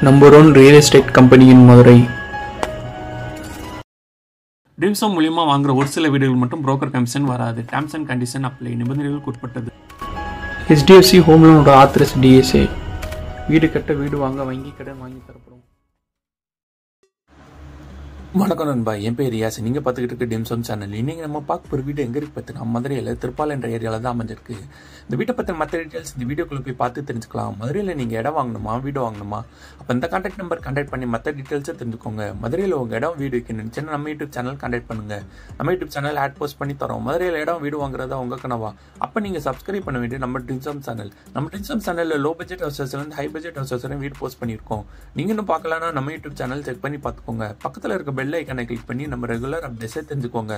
Number 1 real estate company in Madurai. Dreams home மூலியமா வாங்குற ஒரு சில வீடுகள் மட்டும் புரோக்கர் கமிஷன் வராது. Terms and condition apply. நிபந்தனைகளுக்கு உட்பட்டது. HDFC Home Loan authorise DSA. வீடு கட்ட வீடு வாங்க வங்கி கடன் வாங்கி தரப்படும். வணக்கம் நண்பா, என் பேர் ரியாஸ். நீங்கள் பார்த்துக்கிட்டு இருக்க ட்ரீம்ஸ் ஹோம் சேனல். இன்னைக்கு நம்ம பார்க்க போகிற வீடு எங்கே இருக்கு பார்த்தினா மதுரையில் திருப்பால் என்ற ஏரியாவில் தான் அமைஞ்சிருக்கு. இந்த வீட்டை பற்றின மற்ற டீட்டெயில்ஸ் இந்த வீடியோக்குள்ளே போய் பார்த்து தெரிஞ்சுக்கலாம். மதுரையில் நீங்கள் இடம் வாங்கணுமா, வீடு வாங்கணுமா, அப்போ இந்த கான்டாக்ட் நம்பர் கான்டாக்ட் பண்ணி மற்ற டீட்டெயில்ஸை தெரிஞ்சுக்கோங்க. மதுரையில் உங்கள் இடம் வீடு வைக்கணும்னு நம்ம யூடியூப் சேனல் கான்டாக்ட் பண்ணுங்கள். நம்ம யூடியூப் சேனல் ஆட் போஸ்ட் பண்ணி தரோம். மதுரையில் இடம் வீடு வாங்குறதா உங்கள் கனவா? அப்போ நீங்கள் சப்ஸ்கிரைப் பண்ண வேண்டிய நம்ம ட்ரீம்ஸ் ஹோம் சேனல். நம்ம ட்ரீம்ஸ் ஹோம் சேனலில் லோ பட்ஜெட் ஹவுசஸ்லேருந்து ஹை பட்ஜெட் ஹவுசஸ் வீடு போஸ்ட் பண்ணியிருக்கோம். நீங்கள் இன்னும் பார்க்கலன்னா நம்ம யூடியூப் சேனல் செக் பண்ணி பார்த்துக்கோங்க. பக்கத்தில் இருக்க பெல் ஐக்கானை கிளிக் பண்ணி நம்ம ரெகுலர் அப்டேட்ஸை தெரிஞ்சுக்கோங்க.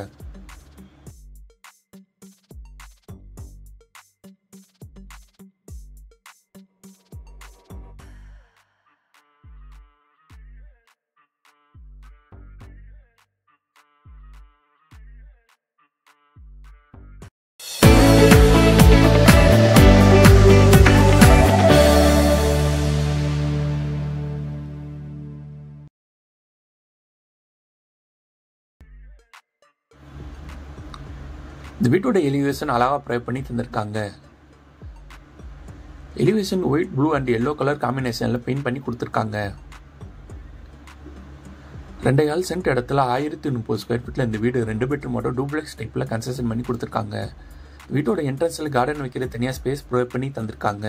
இந்த வீட்டோட எலிவேஷன் அழகாக ப்ரொவைட் பண்ணி தந்திருக்காங்க. Elevation white, blue and yellow colour காம்பினேஷனில் பெயிண்ட் பண்ணி கொடுத்துருக்காங்க. 2.5 சென்ட் இடத்துல 1030 ஸ்கொயர் ஃபீட்டில் இந்த வீடு 2 பெட்ரூமோட டூப்ளெக்ஸ் டைப்பில் கன்ஸ்ட்ரக்ஷன் பண்ணி கொடுத்துருக்காங்க. வீட்டோட என்ட்ரன்ஸில் கார்டன் வைக்கிற தனியாக ஸ்பேஸ் ப்ரொவைட் பண்ணி தந்திருக்காங்க.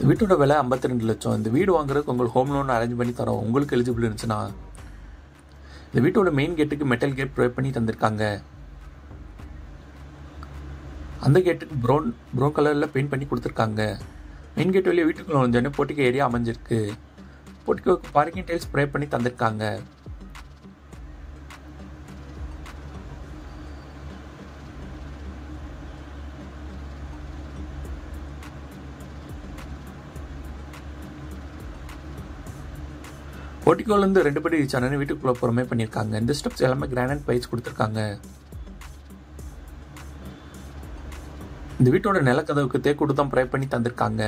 வீட்டோட விலை 52 லட்சம். இந்த வீடு வாங்குறதுக்கு உங்களுக்கு ஹோம் லோன் அரேஞ்ச் பண்ணி தரோம். உங்களுக்கு எலிஜிபிள் இருந்துச்சுன்னா இந்த வீட்டோட மெயின் கேட்டுக்கு மெட்டல் கேட் ப்ரொவைட் பண்ணி தந்திருக்காங்க. அந்த கேட்டுக்கு ப்ரௌன் கலரில் பெயிண்ட் பண்ணி கொடுத்துருக்காங்க. மெயின் கேட் வெளியே வீட்டுக்குள்ள வந்தோடனே போர்ட்டிகோ ஏரியா அமைஞ்சிருக்கு. போர்ட்டிகோக்கு பார்க்கிங் டைல்ஸ் ப்ரொவைட் பண்ணி தந்திருக்காங்க. போர்ட்டிகோலேருந்து 2 படி சேனல் வீட்டுக்குள்ள புறமே பண்ணியிருக்காங்க. இந்த ஸ்டெப்ஸ் எல்லாமே கிரானைட் பைல்ஸ் கொடுத்துருக்காங்க. இந்த வீட்டோட நிலக்கதவுக்கு தேக்கூடு தான் ப்ரொவைட் பண்ணி தந்திருக்காங்க.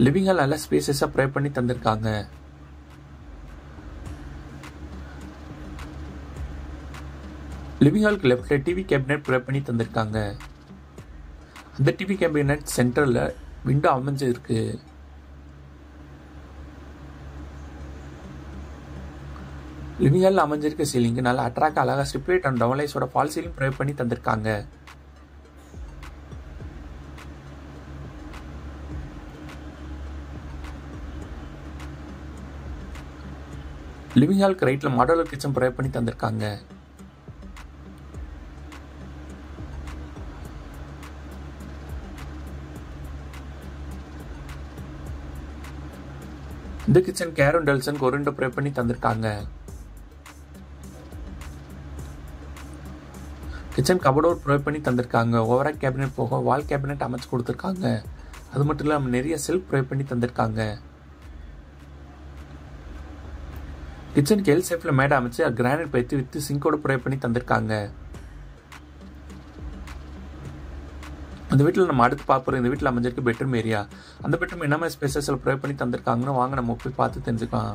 லிவிங் ஹால் நல்ல ஸ்பேசஸாக ப்ரொவைட் பண்ணி தந்திருக்காங்க. லிவிங் ஹாலுக்கு லெஃப்ட்ல டிவி கேபினெட் ப்ரொவைட் பண்ணி தந்திருக்காங்க. அந்த டிவி கேபினெட் சென்டரில் விண்டோ அமைஞ்சிருக்கு. லிவிங் ஹாலில் அமைஞ்சிருக்க சீலிங்கு நல்லா அட்ராக்ட் அழகாக ஸ்ட்ரிப்லைட் அண்ட் டவுன்லைஸோட ஃபால் சீலிங் ப்ரொவைட் பண்ணி தந்திருக்காங்க. லிவிங் ஹாலுக்கு ரைட்டில் மாடுலர் கிச்சன் ப்ரொவைட் பண்ணி தந்திருக்காங்க. இந்த கிச்சன் கேரன் டெல்சன் ஒரு விண்டோ ப்ரொவைட் பண்ணி தந்திருக்காங்க. கிச்சன் கபோர்ட் ப்ரொவைட் பண்ணி தந்திருக்காங்க. ஓவரால் கேபினெட் போக வால் கேபினெட் அமைச்சு கொடுத்துருக்காங்க. அது மட்டும் இல்லாமல் நிறைய செல்ஃப் ப்ரொவைட் பண்ணி தந்திருக்காங்க. கிச்சனுக்கு எல் ஷேப்ல மேடை அமைச்சு கிரானைட் பைத்து வித்து சிங்கோட ப்ரொவைட் பண்ணி தந்திருக்காங்க. அந்த வீட்டில் நம்ம அடுத்து பார்ப்போம். இந்த வீட்டில் அமைஞ்சிருக்கு பெட்ரூம் ஏரியா. அந்த பெட்ரூம் என்ன மாதிரி ஸ்பேசஸில் ப்ரொவைட் பண்ணி தந்திருக்காங்கன்னு வாங்க நம்ம போய் பார்த்து தெரிஞ்சுக்கலாம்.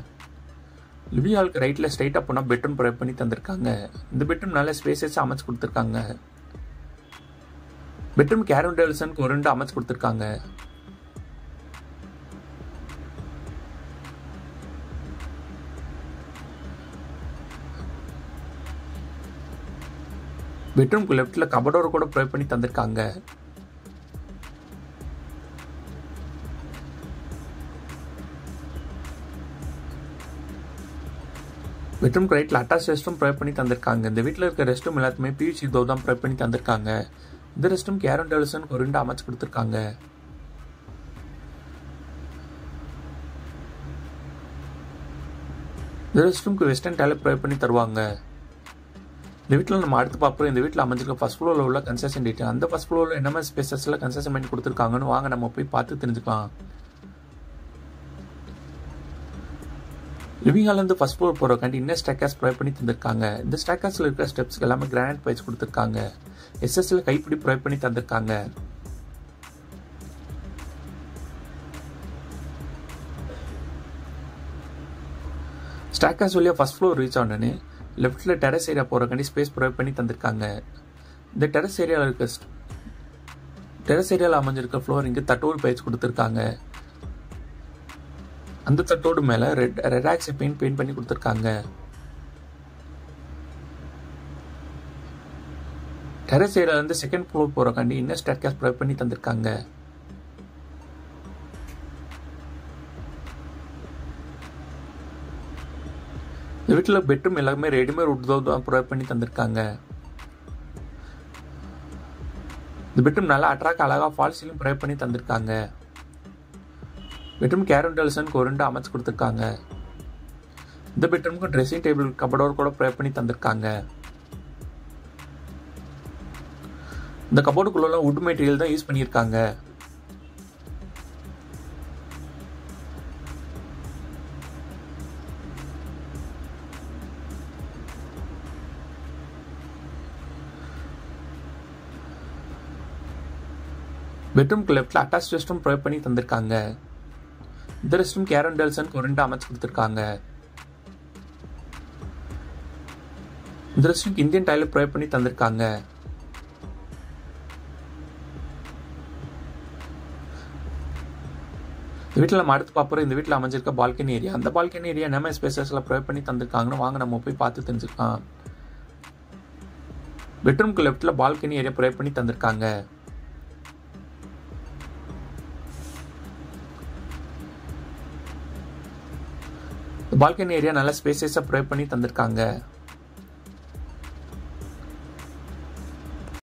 லிவிங் ஹாலுக்கு ரைட்டில் ஸ்ட்ரைட்டாக போனால் பெட்ரூம் ப்ரொவைட் பண்ணி தந்திருக்காங்க. இந்த பெட்ரூம் நல்ல ஸ்பேசஸாக அமைச்சு கொடுத்துருக்காங்க. பெட்ரூம் கேரன் டெல்சனுக்கு ஒரு விண்டோ அமைச்சு கொடுத்துருக்காங்க. பெட்ரூம்க்கு லெஃப்ட்ல கபோர்டோர் கூட ப்ரொவைட் பண்ணி தந்திருக்காங்க. பெட்ரூம் ரைட்டில் அட்டாச் ரெஸ்ட் ரூம் ப்ரொவைட் பண்ணி தந்திருக்காங்க. இந்த வீட்டில் இருக்க ரெஸ்ட் ரூம் எல்லாத்துமே PVC டோர் தான் ப்ரொவைட் பண்ணி தந்திருக்காங்க. இந்த ரெஸ்ட் ரூம் கேரன் டெல்சனுக்கு ஒரு விண்டோ அமைச்சு கொடுத்துருக்காங்க. இந்த ரெஸ்ட் ரூம்க்கு வெஸ்டர்ன் டாய்லெட் ப்ரொவைட் பண்ணி தருவாங்க. இந்த வீட்டில் நம்ம அடுத்து பார்ப்போம். இந்த வீட்டில் அமைஞ்சிருக்க ஃபர்ஸ்ட் ஃப்ளோரில் உள்ள கன்ஸ்ட்ரக்ஷன் டீட்டெயில். அந்த ஃபர்ஸ்ட் ஃப்ளோரில் என்ன மாதிரி ஸ்பேசஸில் கன்ஸ்ட்ரக்ஷன் பண்ணி கொடுத்துருக்காங்கன்னு வாங்க நம்ம போய் பார்த்து தெரிஞ்சுக்கலாம். லிவிங் ஹால்லேருந்து ஃபர்ஸ்ட் ஃப்ளோர் போகிறக்காண்டி இன்னும் ஸ்டேக்கர்ஸ் ப்ரொவைட் பண்ணி தந்திருக்காங்க. இந்த ஸ்டேக்கர்ஸில் இருக்கிற ஸ்டெப்ஸ்க்கு எல்லாமே கிரானைட் பைல்ஸ் கொடுத்துருக்காங்க. எஸ்எஸ்ல கைப்பிடி ப்ரொவைட் பண்ணி தந்திருக்காங்க. ஸ்டேக்கர்ஸ் வழியாக ஃபர்ஸ்ட் ஃப்ளோர் ரீச் ஆனோடனே லெஃப்ட்டில் டெரஸ் ஏரியா போகிறக்காண்டி ஸ்பேஸ் ப்ரொவைட் பண்ணி தந்திருக்காங்க. இந்த டெரஸ் ஏரியாவில் அமைஞ்சிருக்க ஃப்ளோர் இங்கே தட்டோடு பயிற்சி கொடுத்துருக்காங்க. அந்த தட்டோடு மேலே ரெட் ஆக்ஸை பெயிண்ட் பண்ணி கொடுத்துருக்காங்க. டெரஸ் ஏரியாவிலேருந்து செகண்ட் ஃப்ளோர் போகிறக்காண்டி இன்னும் ஸ்டேர்கேஸ் ப்ரொவைட் பண்ணி தந்திருக்காங்க. இந்த வீட்டில் பெட்ரூம் எல்லாமே ரெடிமேட் வுட் தான் ப்ரொவைட் பண்ணி தந்திருக்காங்க. இந்த பெட்ரூம் நல்லா அழகாக ஃபால் சீலிங் ப்ரொவைட் பண்ணி தந்திருக்காங்க. பெட்ரூம் கேரண்டல்ஸனுக்கு ஒரு 2 அமைச்சு கொடுத்துருக்காங்க. இந்த பெட்ரூமுக்கு ட்ரெஸ்ஸிங் டேபிள் கபடோர் கூட ப்ரொவைட் பண்ணி தந்திருக்காங்க. இந்த கபோர்டுக்குள்ள வுட் மெட்டீரியல் தான் யூஸ் பண்ணியிருக்காங்க. பெட்ரூம்க்கு லெஃப்ட்ல அட்டாச் ரெஸ்ட் ரூம் ப்ரொவைட் பண்ணி தந்திருக்காங்க. இந்த ரெஸ்ட் ரூம் கேரண்டல்ஸனுக்கு ஒரு 2 அமைச்சு கொடுத்துருக்காங்க. இந்த ரெஸ்ட் ரூம்க்கு இந்தியன் டாய்லெட் ப்ரொவைட் பண்ணி தந்திருக்காங்க. இந்த வீட்டில் நம்ம அடுத்து பார்ப்போம். இந்த வீட்டில் அமைஞ்சிருக்க பால்கனி ஏரியா. அந்த பால்கனி ஏரியா நம்ம ஸ்பேசஸ்ல ப்ரொவைட் பண்ணி தந்திருக்காங்கன்னு வாங்க நம்ம போய் பார்த்து தெரிஞ்சுக்கலாம். பெட்ரூம்க்கு லெஃப்ட்ல பால்கனி ஏரியா ப்ரொவைட் பண்ணி தந்திருக்காங்க. பால்கனி ஏரியா நல்ல ஸ்பேசஸா ப்ரொவைட் பண்ணி தந்திருக்காங்க.